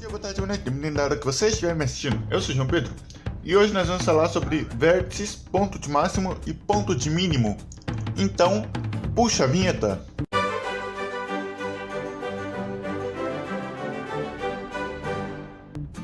dia, boa tarde, boa noite, dependendo da hora que você estiver me assistindo. Eu sou o João Pedro e hoje nós vamos falar sobre vértices, ponto de máximo e ponto de mínimo. Então, puxa a vinheta.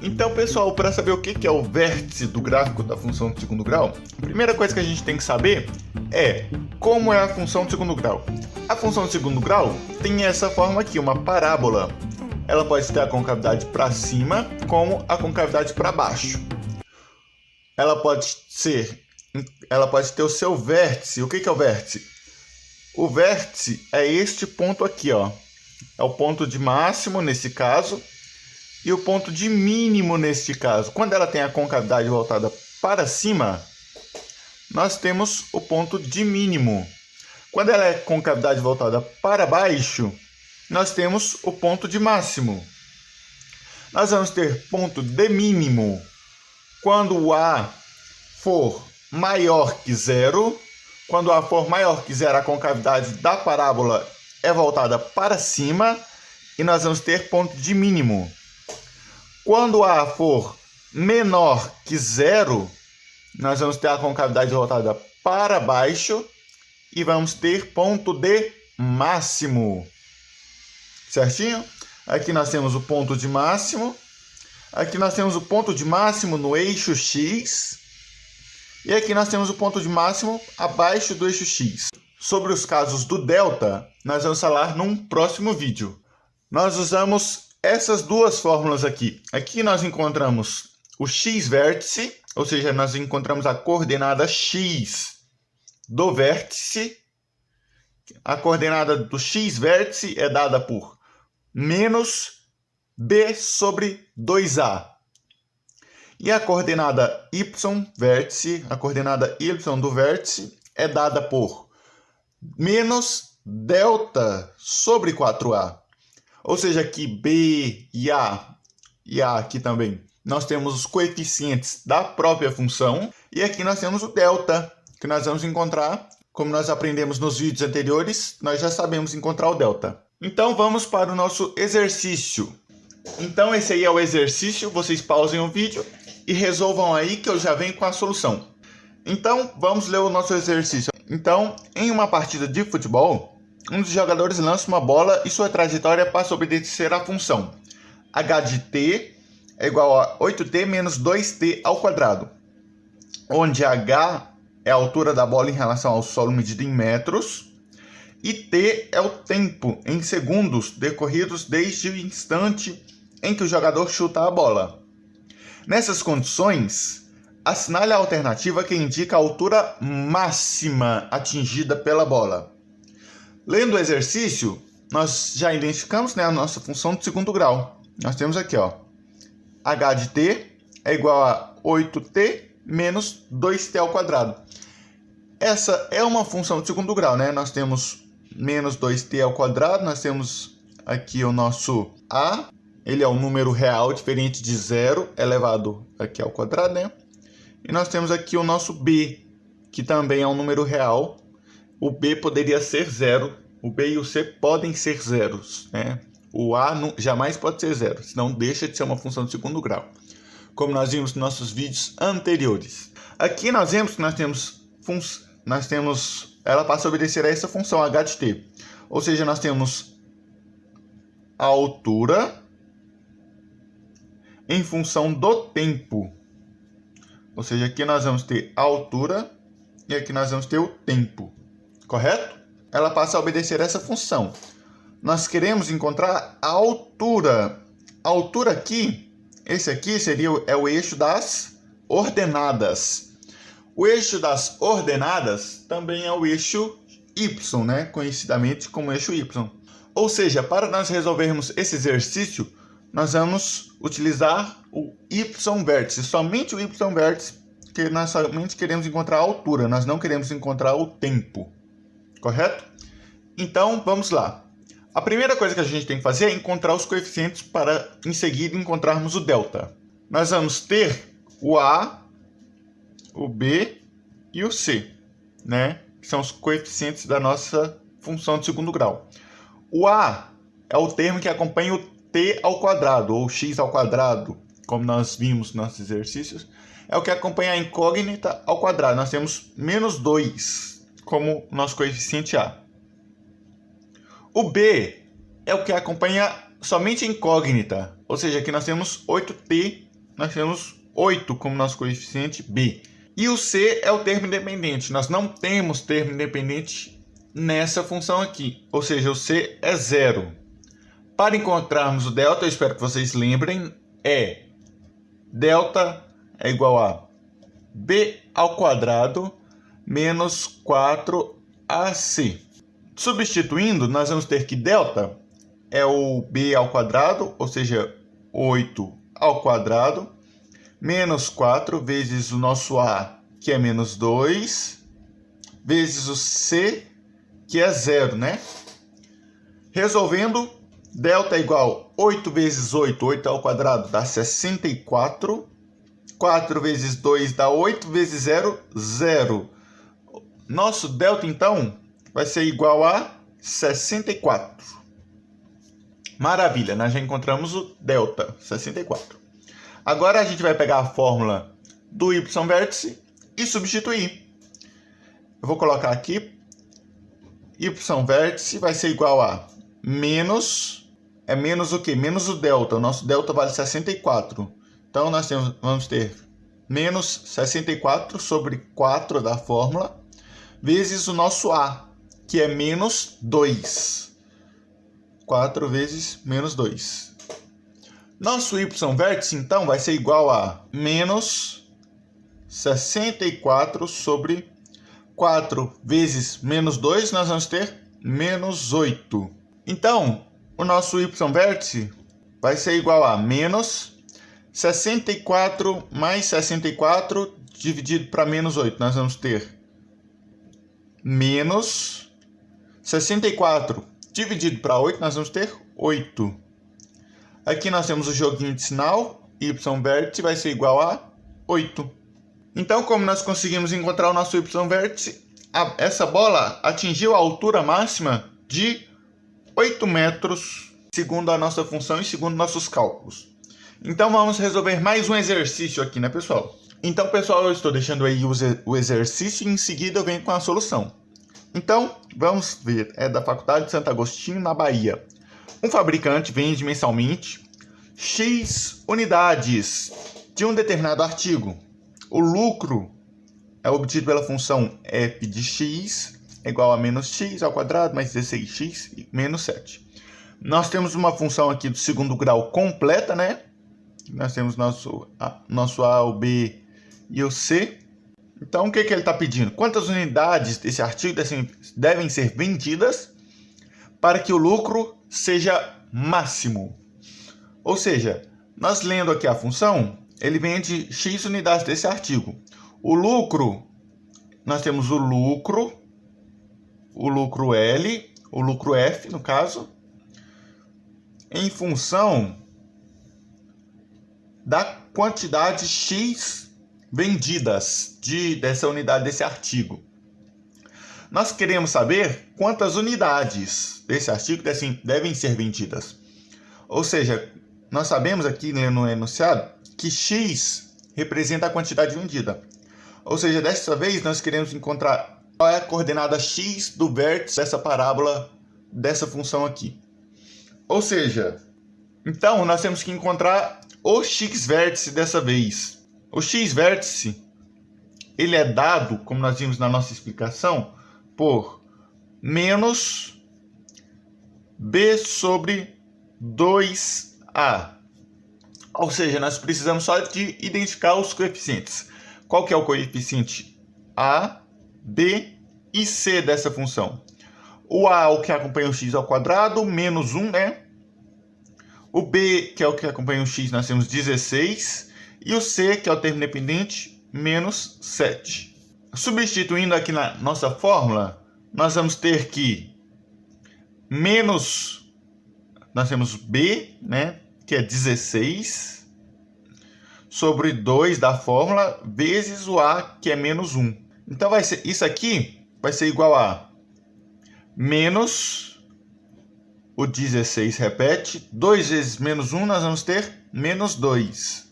Então, pessoal, para saber o que é o vértice do gráfico da função de segundo grau, a primeira coisa que a gente tem que saber é como é a função de segundo grau. A função de segundo grau tem essa forma aqui, uma parábola. Ela pode ter a concavidade para cima como a concavidade para baixo. Ela pode ter o seu vértice. O que é o vértice? O vértice é este ponto aqui, ó. É o ponto de máximo nesse caso e o ponto de mínimo neste caso. Quando ela tem a concavidade voltada para cima, nós temos o ponto de mínimo. Quando ela é concavidade voltada para baixo, nós temos o ponto de máximo. Nós vamos ter ponto de mínimo quando o A for maior que zero. Quando o A for maior que zero, a concavidade da parábola é voltada para cima e nós vamos ter ponto de mínimo. Quando o A for menor que zero, nós vamos ter a concavidade voltada para baixo e vamos ter ponto de máximo. Certinho? Aqui nós temos o ponto de máximo. Aqui nós temos o ponto de máximo no eixo X. E aqui nós temos o ponto de máximo abaixo do eixo X. Sobre os casos do delta, nós vamos falar num próximo vídeo. Nós usamos essas duas fórmulas aqui. Aqui nós encontramos o X vértice, ou seja, nós encontramos a coordenada X do vértice. A coordenada do X vértice é dada por menos B sobre 2A. E a coordenada Y vértice, a coordenada Y do vértice, é dada por menos delta sobre 4A. Ou seja, aqui B e A aqui também, nós temos os coeficientes da própria função. E aqui nós temos o delta, que nós vamos encontrar, como nós aprendemos nos vídeos anteriores, nós já sabemos encontrar o delta. Então vamos para o nosso exercício. Então esse aí é o exercício, vocês pausem o vídeo e resolvam aí que eu já venho com a solução. Então vamos ler o nosso exercício. Então, em uma partida de futebol, um dos jogadores lança uma bola e sua trajetória passa a obedecer à função h de t é igual a 8t menos 2t ao quadrado, onde h é a altura da bola em relação ao solo medido em metros e t é o tempo em segundos decorridos desde o instante em que o jogador chuta a bola. Nessas condições, assinale a alternativa que indica a altura máxima atingida pela bola. Lendo o exercício, nós já identificamos, né, a nossa função de segundo grau. Nós temos aqui, ó, h de t é igual a 8t menos 2t ao quadrado. Essa é uma função de segundo grau, né? Nós temos menos 2t ao quadrado, nós temos aqui o nosso a, ele é um número real diferente de zero elevado aqui ao quadrado, né? E nós temos aqui o nosso b, que também é um número real. O b poderia ser zero, o b e o c podem ser zeros, né? O a jamais pode ser zero, senão deixa de ser uma função de segundo grau, como nós vimos nos nossos vídeos anteriores. Aqui nós vemos que ela passa a obedecer a essa função h de t, ou seja, nós temos a altura em função do tempo, ou seja, aqui nós vamos ter a altura e aqui nós vamos ter o tempo, correto? Ela passa a obedecer a essa função. Nós queremos encontrar a altura. A altura aqui, esse aqui é o eixo das ordenadas. O eixo das ordenadas também é o eixo Y, né? Conhecidamente como eixo Y. Ou seja, para nós resolvermos esse exercício, nós vamos utilizar o Y vértice, somente o Y vértice, porque nós somente queremos encontrar a altura, nós não queremos encontrar o tempo, correto? Então, vamos lá. A primeira coisa que a gente tem que fazer é encontrar os coeficientes para, em seguida, encontrarmos o delta. Nós vamos ter o A, o B e o C, né? Que são os coeficientes da nossa função de segundo grau. O A é o termo que acompanha o t t ao quadrado, ou x ao quadrado, como nós vimos nos nossos exercícios, é o que acompanha a incógnita ao quadrado. Nós temos menos 2 como nosso coeficiente A. O B é o que acompanha somente a incógnita, ou seja, aqui nós temos 8t, nós temos 8 como nosso coeficiente B. E o C é o termo independente. Nós não temos termo independente nessa função aqui, ou seja, o C é 0. Para encontrarmos o delta, eu espero que vocês lembrem, delta é igual a B ao quadrado menos 4AC. Substituindo, nós vamos ter que delta é o B ao quadrado, ou seja, 8 ao quadrado, menos 4 vezes o nosso A, que é menos 2, vezes o C, que é 0, né? Resolvendo, delta é igual a 8 vezes 8, 8 ao quadrado dá 64. 4 vezes 2 dá 8, vezes 0, 0. Nosso delta, então, vai ser igual a 64. Maravilha, nós já encontramos o delta, 64. Agora a gente vai pegar a fórmula do y vértice e substituir. Eu vou colocar aqui, y vértice vai ser igual a menos o quê? Menos o delta. O nosso delta vale 64. Então, nós vamos ter menos 64 sobre 4 da fórmula, vezes o nosso A, que é menos 2. 4 vezes menos 2. Nosso y vértice, então, vai ser igual a menos 64 sobre 4 vezes menos 2, nós vamos ter menos 8. Então, o nosso y vértice vai ser igual a menos 64 mais 64 dividido para menos 8. Nós vamos ter menos 64 dividido para 8, nós vamos ter 8. Aqui nós temos o joguinho de sinal, y vértice vai ser igual a 8. Então, como nós conseguimos encontrar o nosso y vértice, essa bola atingiu a altura máxima de 8 metros, segundo a nossa função e segundo nossos cálculos. Então, vamos resolver mais um exercício aqui, né, pessoal? Então, pessoal, eu estou deixando aí o exercício e em seguida eu venho com a solução. Então, vamos ver. É da Faculdade de Santo Agostinho, na Bahia. Um fabricante vende mensalmente X unidades de um determinado artigo. O lucro é obtido pela função f de x é igual a menos x ao quadrado mais 16x e menos 7. Nós temos uma função aqui do segundo grau completa, né? Nós temos nosso A, o B e o C. Então, o que ele está pedindo? Quantas unidades desse artigo devem ser vendidas para que o lucro seja máximo? Ou seja, nós lendo aqui a função, ele vende X unidades desse artigo. O lucro, nós temos o lucro L, o lucro F, no caso, em função da quantidade X vendidas dessa unidade, desse artigo. Nós queremos saber quantas unidades desse artigo devem ser vendidas. Ou seja, nós sabemos aqui no enunciado que X representa a quantidade vendida. Ou seja, dessa vez nós queremos encontrar qual é a coordenada X do vértice dessa parábola, dessa função aqui. Ou seja, então nós temos que encontrar o X vértice dessa vez. O X vértice, ele é dado, como nós vimos na nossa explicação, por menos B sobre 2A. Ou seja, nós precisamos só de identificar os coeficientes. Qual que é o coeficiente A, B e C dessa função? O A, o que acompanha o x ao quadrado, menos 1, né? O B, que é o que acompanha o x, nós temos 16. E o C, que é o termo independente, menos 7. Substituindo aqui na nossa fórmula, nós vamos ter que menos, nós temos B, né, que é 16, sobre 2 da fórmula, vezes o A, que é menos 1. Então, isso aqui vai ser igual a menos o 16 repete. 2 vezes menos 1, nós vamos ter menos 2.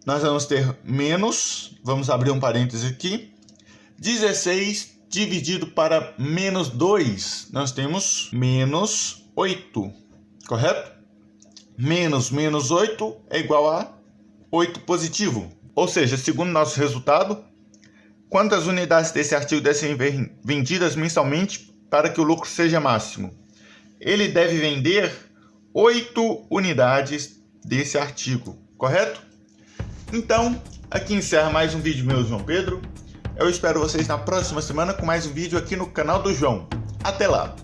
Nós vamos ter menos, vamos abrir um parêntese aqui, 16 dividido para menos 2, nós temos menos 8, correto? Menos 8 é igual a 8 positivo. Ou seja, segundo nosso resultado, quantas unidades desse artigo devem ser vendidas mensalmente para que o lucro seja máximo? Ele deve vender 8 unidades desse artigo, correto? Então, aqui encerra mais um vídeo meu, João Pedro. Eu espero vocês na próxima semana com mais um vídeo aqui no canal do João. Até lá!